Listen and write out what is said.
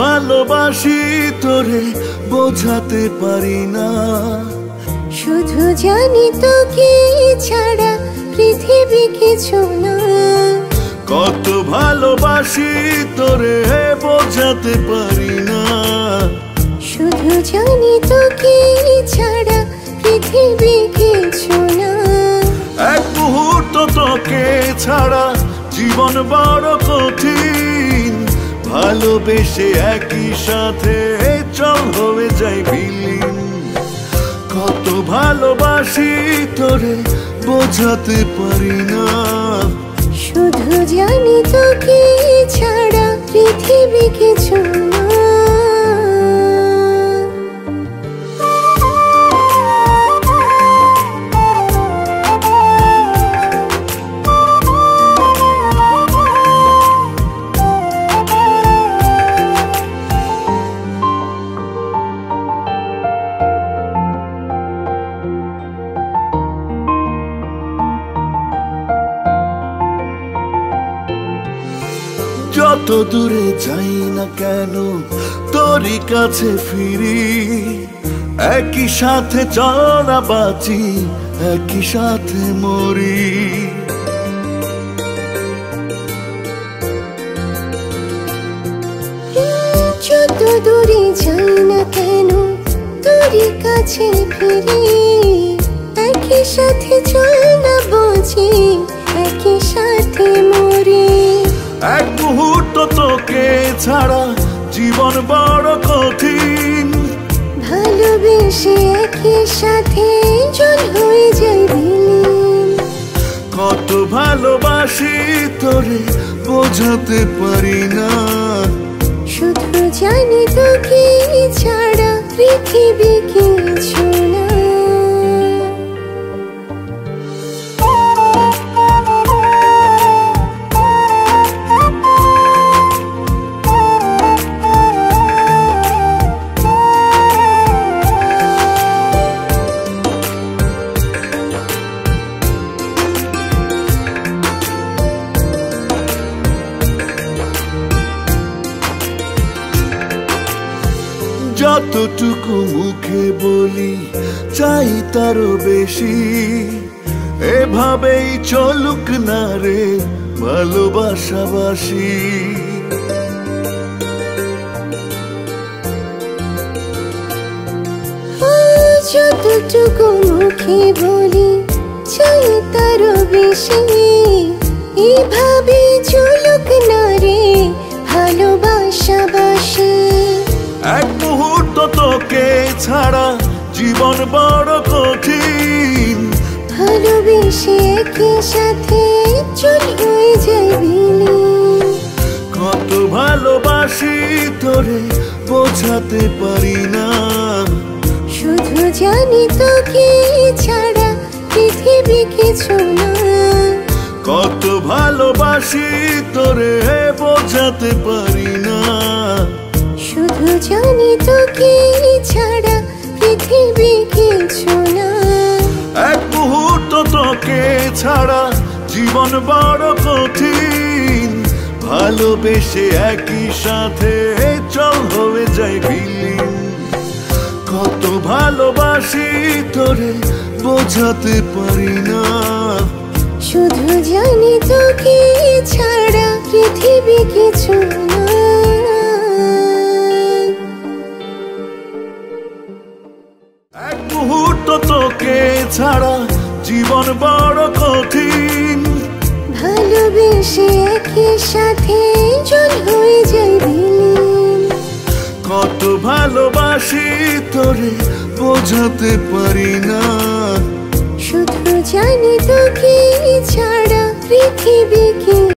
ভালোবাসি তোরে বোঝাতে পারি না, শুধু জানি তোকে ছাড়া পৃথিবী কিছু না। কত ভালোবাসি তোরে বোঝাতে পারি না, শুধু জানি তোকে ছাড়া পৃথিবী কিছু না। এক মুহূর্ত তোকে ছাড়া জীবন বড় কঠিন, ভালোবেসে একই সাথে চল হয়ে যাই বিলীন। কত ভালোবাসি তোরে বোঝাতে পারি না, শুধু জানি তোকে ছাড়া পৃথিবী কিছু না। যত দূরে যাই না কেন তোরই কাছে ফিরি, একই সাথে চলা বাঁচি একই সাথে মরি। যত দূরে যাই না কেন তোরই কাছে ফিরি, একই সাথে চলা বাঁচি একই সাথে মরি। এক মুহূর্ত তোকে ছাড়া জীবন বড় কঠিন, ভালোবেসে একই সাথে চল হয়ে যাই বিলীন। কত ভালোবাসি তোরে বোঝাতে পারি না, শুধু জানি তোকে ছাড়া পৃথিবী কিছু না। যতটুকু মুখে বলি চাই তারও বেশি, এভাবেই চলুক না রে ভালোবাসাবাসি। যতটুকু মুখে বলি চাই তারও বেশি, এভাবে চলুক না রে ভালোবাসাবাসি। এক মুহূর্ত তোকে ছাড়া জীবন বড় কঠিন, ভালোবেসে একই সাথে চল হয়ে যাই বিলীন। কত ভালোবাসি তোরে বোঝাতে পারি না, শুধু জানি তোকে ছাড়া পৃথিবী কিছু না। কত ভালোবাসি তোরে বোঝাতে পারি না, শুধু জানি তোকে ছাড়া পৃথিবী কিছু না। এক মুহূর্ত তোকে ছাড়া জীবন বড় কঠিন, ভালোবেসে একই সাথে চল হয়ে যাই বিলীন। কত ভালোবাসি তোরে বোঝাতে পারি না, শুধু জানি তোকে ছাড়া পৃথিবী কিছু না। এক মুহূর্ত তোকে ছাড়া জীবন বড় কঠিন, ভালোবেসে একই সাথে চল হয়ে যাই বিলীন। কত ভালোবাসি তোরে বোঝাতে পারি না, শুধু জানি তোকে ছাড়া পৃথিবী কি